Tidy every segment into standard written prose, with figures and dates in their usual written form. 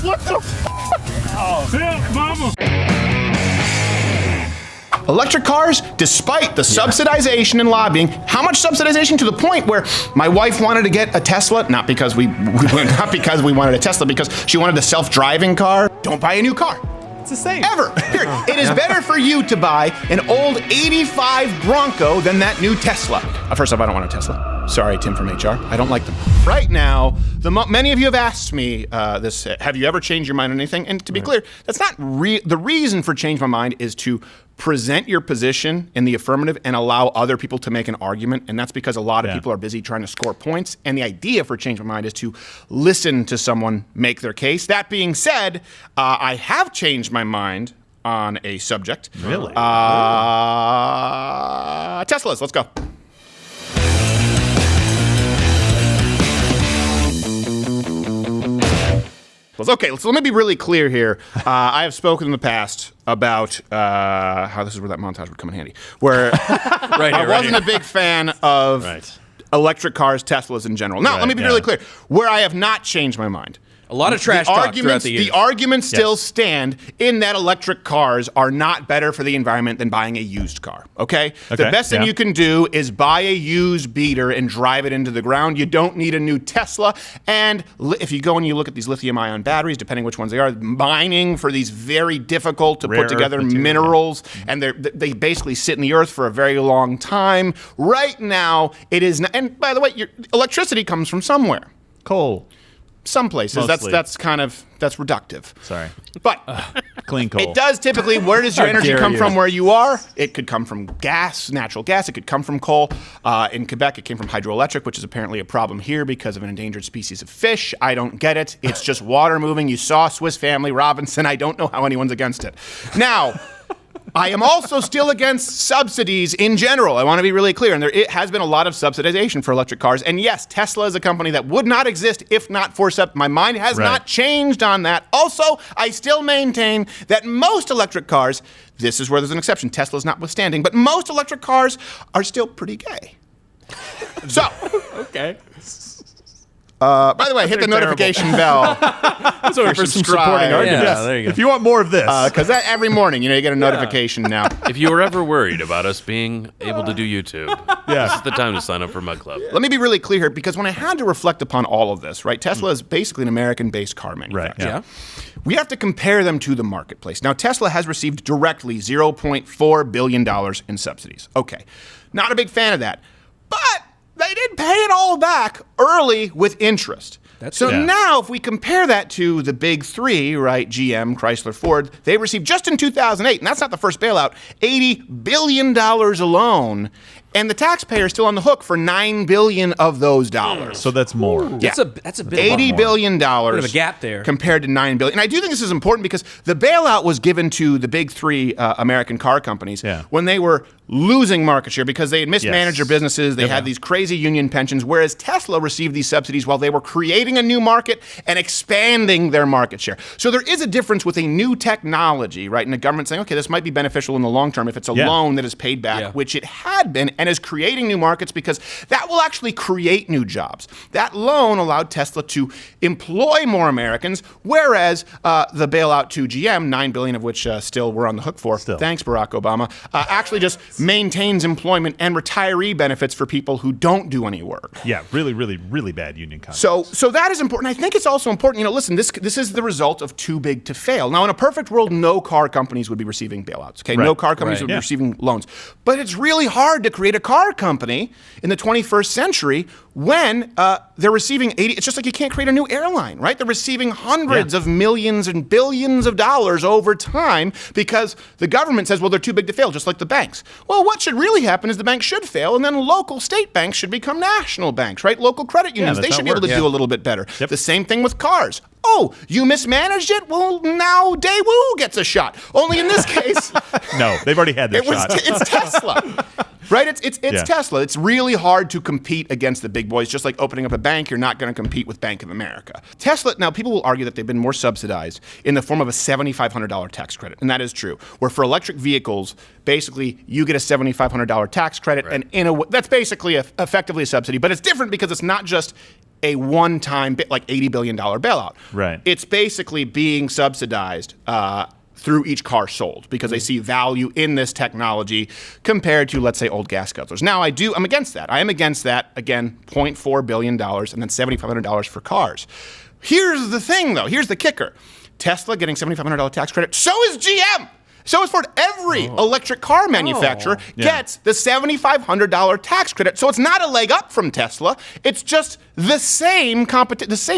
What the f***? Mama. Electric cars, despite the subsidization and lobbying, how much subsidization to the point where my wife wanted to get a Tesla, not because we wanted a Tesla, because she wanted a self-driving car. Don't buy a new car. It's the same. Ever. Period. It is better for you to buy an old 85 Bronco than that new Tesla. First off, I don't want a Tesla. Sorry, Tim from HR. I don't like them. Right now, many of you have asked me this, have you ever changed your mind on anything? And to be clear, that's not the reason for change my mind is to present your position in the affirmative and allow other people to make an argument. And that's because a lot of people are busy trying to score points. And the idea for change my mind is to listen to someone make their case. That being said, I have changed my mind on a subject. Really? Teslas, let's go. Okay, so let me be really clear here. I have spoken in the past about how this is where that montage would come in handy, where I wasn't a big fan of electric cars, Teslas in general. Now, let me be really clear. Where I have not changed my mind. A lot of trash talk throughout the years. The arguments still stand in that electric cars are not better for the environment than buying a used car, okay? The best thing you can do is buy a used beater and drive it into the ground. You don't need a new Tesla. And if you go and you look at these lithium-ion batteries, depending which ones they are, mining for these very difficult to put together minerals, and they basically sit in the earth for a very long time. Right now, it is not, and by the way, your electricity comes from somewhere. Coal. Some places. Mostly. That's reductive. Sorry. But clean coal. It does typically, where does your energy come from where you are? It could come from gas, natural gas. It could come from coal. In Quebec, it came from hydroelectric, which is apparently a problem here because of an endangered species of fish. I don't get it. It's just water moving. You saw Swiss Family Robinson. I don't know how anyone's against it. Now, I am also still against subsidies in general. I want to be really clear. And it has been a lot of subsidization for electric cars. And yes, Tesla is a company that would not exist if not for my mind has not changed on that. Also, I still maintain that most electric cars, this is where there's an exception, Tesla's notwithstanding, but most electric cars are still pretty gay. So. Okay. By the way, hit the notification bell. So for some supporting arguments. Yeah, there you go. If you want more of this. Because every morning, you get a notification now. If you were ever worried about us being able to do YouTube, this is the time to sign up for Mud Club. Let me be really clear here, because when I had to reflect upon all of this, Tesla is basically an American-based car manufacturer. Yeah. We have to compare them to the marketplace. Now, Tesla has received directly $0.4 billion in subsidies. Okay. Not a big fan of that. But they did pay it all back early with interest. Now, if we compare that to the big three, GM, Chrysler, Ford, they received just in 2008, and that's not the first bailout, $80 billion alone. And the taxpayer is still on the hook for $9 billion of those dollars. So that's more. Yeah. That's a bit $80 billion bit of a gap there compared to $9 billion. And I do think this is important because the bailout was given to the big three American car companies when they were losing market share because they had mismanaged their businesses. They had these crazy union pensions, whereas Tesla received these subsidies while they were creating a new market and expanding their market share. So there is a difference with a new technology, and the government saying, okay, this might be beneficial in the long term if it's a loan that is paid back, which it had been, and is creating new markets because that will actually create new jobs. That loan allowed Tesla to employ more Americans, whereas the bailout to GM, $9 billion of which still we're on the hook for, thanks Barack Obama, actually just maintains employment and retiree benefits for people who don't do any work. Yeah, really, really, really bad union contracts. So that is important. I think it's also important, listen, this is the result of too big to fail. Now, in a perfect world, no car companies would be receiving bailouts, okay? No car companies would be receiving loans. But it's really hard to create a car company in the 21st century when they're receiving it's just like you can't create a new airline, They're receiving hundreds of millions and billions of dollars over time because the government says, well, they're too big to fail, just like the banks. Well, what should really happen is the banks should fail, and then local state banks should become national banks, Local credit unions, they should be able to do a little bit better. The same thing with cars. Oh, you mismanaged it? Well, now Daewoo gets a shot. Only in this case... No, they've already had their shot. It's Tesla. It's Tesla. It's really hard to compete against the big boys. Just like opening up a bank, you're not going to compete with Bank of America. Tesla, now people will argue that they've been more subsidized in the form of a $7,500 tax credit. And that is true. Where for electric vehicles, basically you get a $7,500 tax credit. And that's basically effectively a subsidy. But it's different because it's not just a one-time like $80 billion bailout. Right. It's basically being subsidized through each car sold because they see value in this technology compared to, let's say, old gas guzzlers. Now, I'm against that. I am against that, again, $0.4 billion and then $7,500 for cars. Here's the thing, though. Here's the kicker. Tesla getting $7,500 tax credit. So is GM. So is Ford. Every electric car manufacturer gets the $7,500 tax credit. So it's not a leg up from Tesla. It's just the same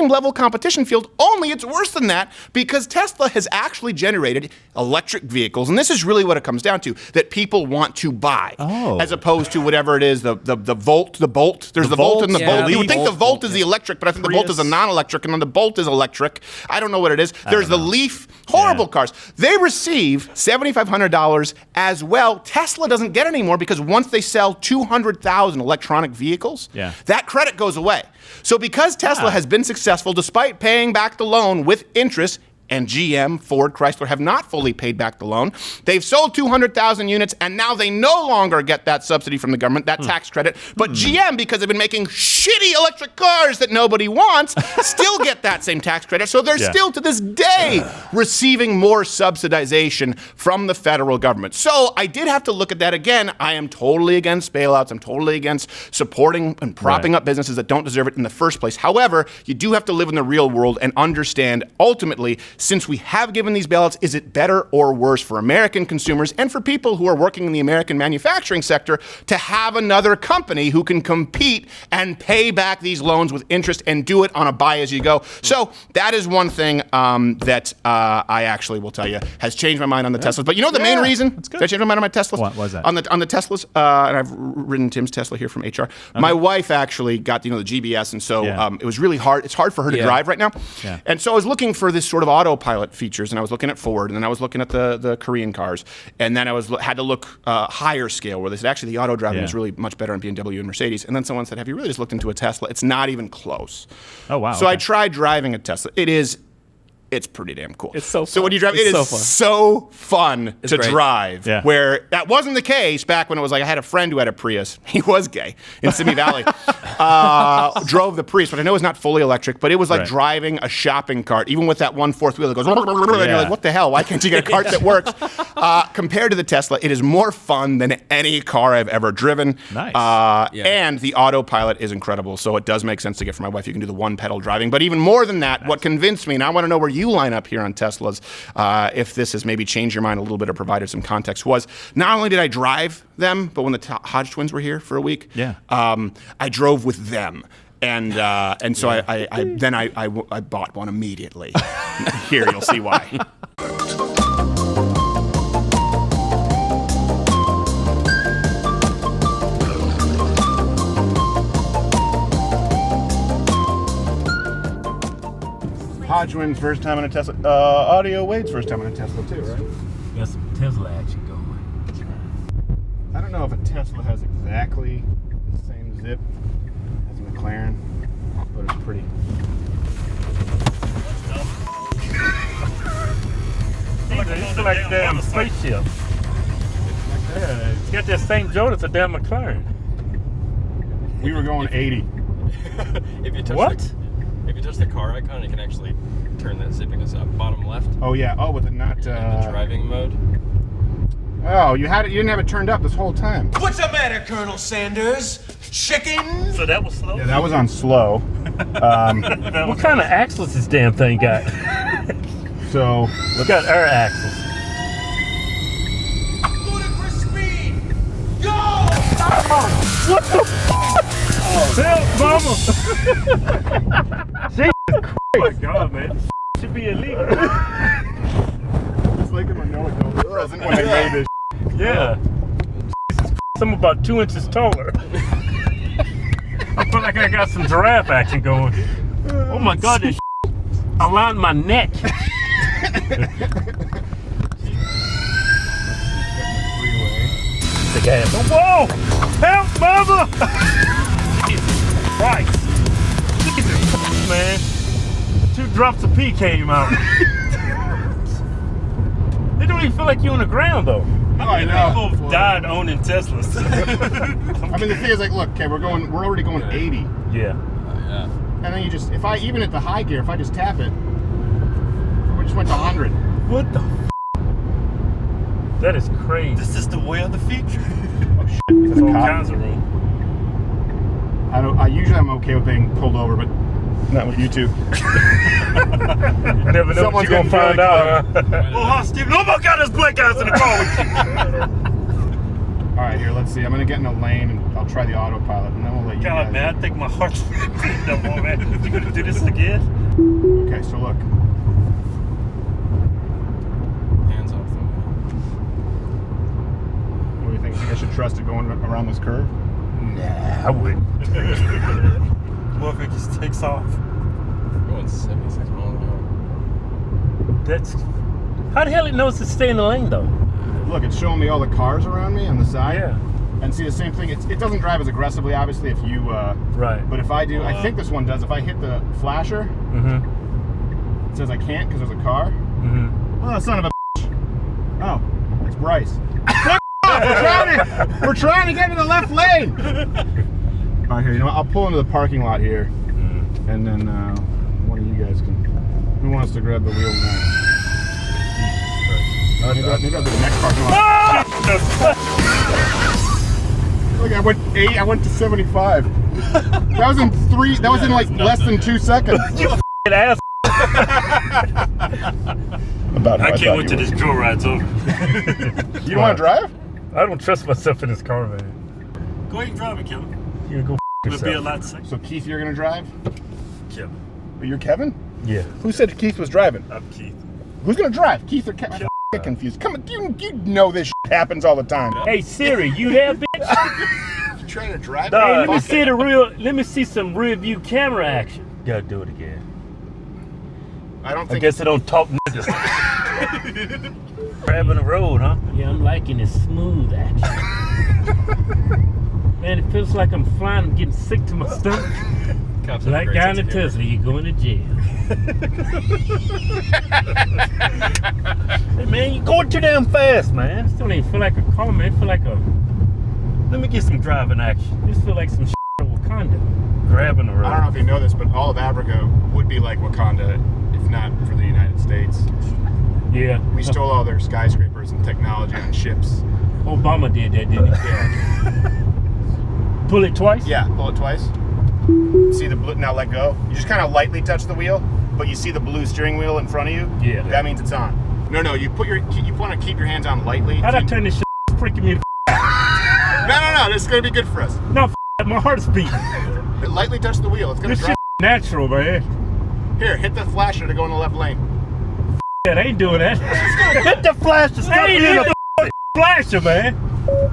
level competition field, only it's worse than that because Tesla has actually generated electric vehicles, and this is really what it comes down to, that people want to buy, as opposed to whatever it is, the Volt, the Bolt. There's the Volt and the Bolt. You would think the Volt is the electric, but I think the Bolt is a non-electric, and then the Bolt is electric. I don't know what it is. There's the Leaf, horrible cars. They receive $7,500 as well. Tesla doesn't get any more because once they sell 200,000 electronic vehicles, that credit goes away. So because Tesla has been successful despite paying back the loan with interest, and GM, Ford, Chrysler have not fully paid back the loan. They've sold 200,000 units, and now they no longer get that subsidy from the government, that tax credit. But GM, because they've been making shitty electric cars that nobody wants, still get that same tax credit. So they're still, to this day, receiving more subsidization from the federal government. So I did have to look at that again. I am totally against bailouts. I'm totally against supporting and propping up businesses that don't deserve it in the first place. However, you do have to live in the real world and understand, ultimately, since we have given these bailouts, is it better or worse for American consumers and for people who are working in the American manufacturing sector to have another company who can compete and pay back these loans with interest and do it on a buy-as-you-go? So that is one thing that I actually will tell you has changed my mind on the Teslas. But you know the main reason that I changed my mind on my Teslas? What was that? On the Teslas, and I've ridden Tim's Tesla here from HR. My wife actually got the GBS, and so it was really hard. It's hard for her to drive right now. And so I was looking for this sort of autopilot features, and I was looking at Ford, and then I was looking at the Korean cars, and then I had to look higher scale, where they said actually the auto driving is really much better on BMW and Mercedes. And then someone said, have you really just looked into a Tesla? It's not even close. Oh, wow. So I tried driving a Tesla. It's pretty damn cool. It's so fun. So when you drive, it is so fun to drive. Yeah. Where that wasn't the case back when it was like I had a friend who had a Prius. He was gay in Simi Valley. Drove the Prius, but I know it's not fully electric. But it was like driving a shopping cart, even with that 1/4 wheel that goes. And you're like, what the hell? Why can't you get a cart that works? Compared to the Tesla, it is more fun than any car I've ever driven. Nice. And the autopilot is incredible. So it does make sense to get for my wife. You can do the one pedal driving. But even more than that, what convinced me, and I want to know where you line up here on Teslas, if this has maybe changed your mind a little bit or provided some context, was not only did I drive them, but when the HodgeTwins were here for a week, I drove with them. And so I bought one immediately. Here, you'll see why. HodgeTwins first time in a Tesla. Audio Wade's first time in a Tesla too, right? Got some Tesla action going. I don't know if a Tesla has exactly the same zip as a McLaren, but it's pretty. It's like a damn spaceship. Yeah, it's got that same jolt as a damn McLaren. We were going 80. If you touch if you touch the car icon, you can actually turn that zippiness up. Bottom left. Oh yeah. Oh, with it not. In the driving mode. Oh, you didn't have it turned up this whole time. What's the matter, Colonel Sanders? Chicken? So that was slow? Yeah, that was on slow. What kind of axles this damn thing got? So we got air axles. Ludicrous speed! Go! What the f***? Help, mama! Jesus Christ! Oh my God, man! This should be illegal. It's like them know it though. Present when they made this. Yeah. Jesus Christ, I'm about 2 inches taller. I feel like I got some giraffe action going. Oh my God, this around my neck. The gas. Whoa! Help, mama! Jesus Christ! Jesus Christ, man! 2 drops of pee came out. They don't even feel like you're on the ground, though. I know. People have died owning Teslas. I mean, the thing is, like, look, okay, we're already going 80. Yeah. and then you just, even at the high gear, if I just tap it, we just went to 100. What the That is crazy. This is the way of the future. Oh shit! There's all kinds of room. Usually I'm okay with being pulled over, but not with you two. You never know what you're gonna find out. Oh, Steve! Oh my God, there's black guys in the car. All right, here. Let's see. I'm gonna get in a lane and I'll try the autopilot, and then we'll let you. God, guys man, I think my heart's no more, man. You gonna do this again? Okay, so look. Hands off them. What do you think? I should trust it going around this curve? Nah, I wouldn't. What if it just takes off? Going 76 miles an hour. That's how the hell it knows to stay in the lane though? Look, it's showing me all the cars around me on the side. Yeah. And see the same thing. It doesn't drive as aggressively, obviously, if you. Right. But if I do, I think this one does. If I hit the flasher, it says I can't because there's a car. Oh, son of a bitch. Oh, it's Bryce. Fuck off! We're trying to get in the left lane. All right, here. You know what? I'll pull into the parking lot here, and then one of you guys can. Who wants to grab the wheel now? Maybe I'll do the next parking lot. Look, I went 8. I went to 75. That was in 3. That was in like less than 2 seconds. You ass. About I can't wait till this joyride's over. You don't want to drive? I don't trust myself in this car, man. Go ahead and drive it, Kevin. You go It'll be a yourself. lot safer. So Keith, you're gonna drive? Kevin. But you're Kevin? Yeah, Who said Keith was driving? I'm Keith. Who's gonna drive? Keith or Kevin? I'm get confused. Come on, you know this shit happens all the time. Hey Siri, you there, bitch? You trying to drive? Hey, let me see Let me see some rear view camera action. Gotta do it again. I don't I think. guess I don't talk niggas. Grabbing the road, huh? Yeah, I'm liking this smooth action. Man, it feels like I'm flying. I'm getting sick to my stomach. Cops have a Like great guy in sense the of humor. Tesla, you're going to jail. Hey man, you're going too damn fast, man. This don't even feel like a car, man. It feel like a. Let me get some driving action. This feel like some shit of Wakanda. Grabbing the road. I don't know if you know this, but all of Africa would be like Wakanda if not for the United States. Yeah. We stole all their skyscrapers and technology on ships. Obama did that, didn't he? Yeah. Pull it twice? Yeah, pull it twice. See the blue, now let go. You just kind of lightly touch the wheel, but you see the blue steering wheel in front of you? Yeah. That means it's on. No, you want to keep your hands on lightly. How'd I turn this shit? Freaking me. No, this is going to be good for us. No, my heart's beating. Lightly touch the wheel, it's going to This drive. shit natural, man. Here, hit the flasher to go in the left lane. Yeah, they ain't doing that. Hit the flasher. Stop being a flasher, man.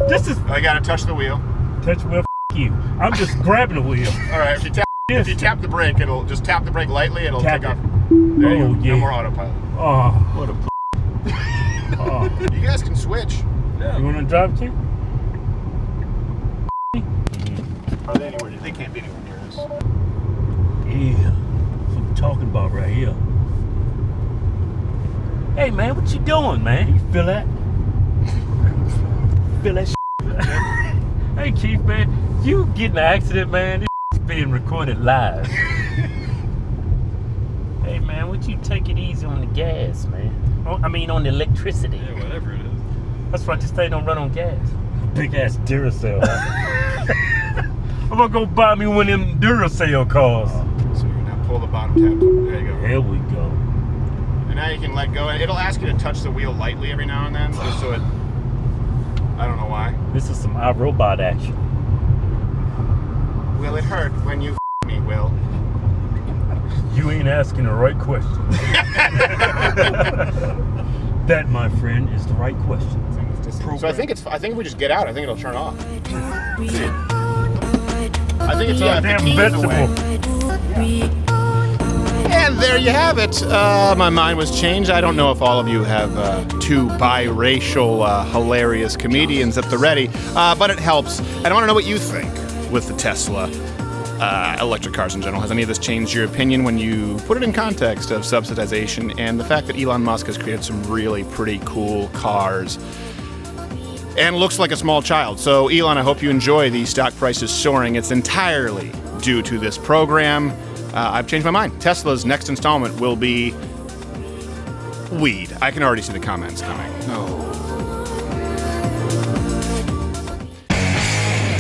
This is. I got to touch the wheel. Touch wheel. You. I'm just grabbing the wheel. All right, if you tap the brake, it'll just tap the brake lightly. It'll Tap take it. off. There you go. Yeah. No more autopilot. Oh, what a. Oh. You guys can switch. You want to drive too? Are they anywhere? They can't be anywhere near us. Yeah. That's what I'm talking about right here. Hey man, what you doing, man? You feel that? Feel that shit? Hey Keith, man, you get in an accident, man. This is being recorded live. Hey man, would you take it easy on the gas, man? I mean on the electricity. Yeah, whatever it is. That's right, this thing don't run on gas. Big ass Duracell. Huh? I'm gonna go buy me one of them Duracell cars. So you're now pull the bottom tab. There you go. Here we go. And now you can let go. And it'll ask you to touch the wheel lightly every now and then, just so it. I don't know why. This is some iRobot action. Will it hurt when you me, Will? You ain't asking the right question. That, my friend, is the right question. So I think if we just get out, I think it'll turn off. I think it's on Damn 15 vegetable. And there you have it. My mind was changed. I don't know if all of you have two biracial, hilarious comedians at the ready, but it helps. And I want to know what you think with the Tesla. Electric cars in general. Has any of this changed your opinion when you put it in context of subsidization and the fact that Elon Musk has created some really pretty cool cars and looks like a small child? So Elon, I hope you enjoy the stock prices soaring. It's entirely due to this program. I've changed my mind. Tesla's next installment will be weed. I can already see the comments coming. Oh.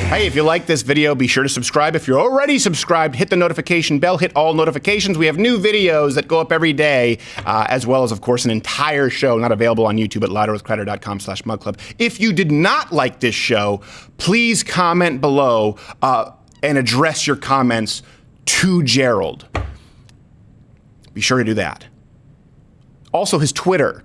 Hey, if you like this video, be sure to subscribe. If you're already subscribed, hit the notification bell, hit all notifications. We have new videos that go up every day, as well as, of course, an entire show not available on YouTube at louderwithcrowder.com/mugclub. If you did not like this show, please comment below and address your comments to Gerald. Be sure to do that. Also, his Twitter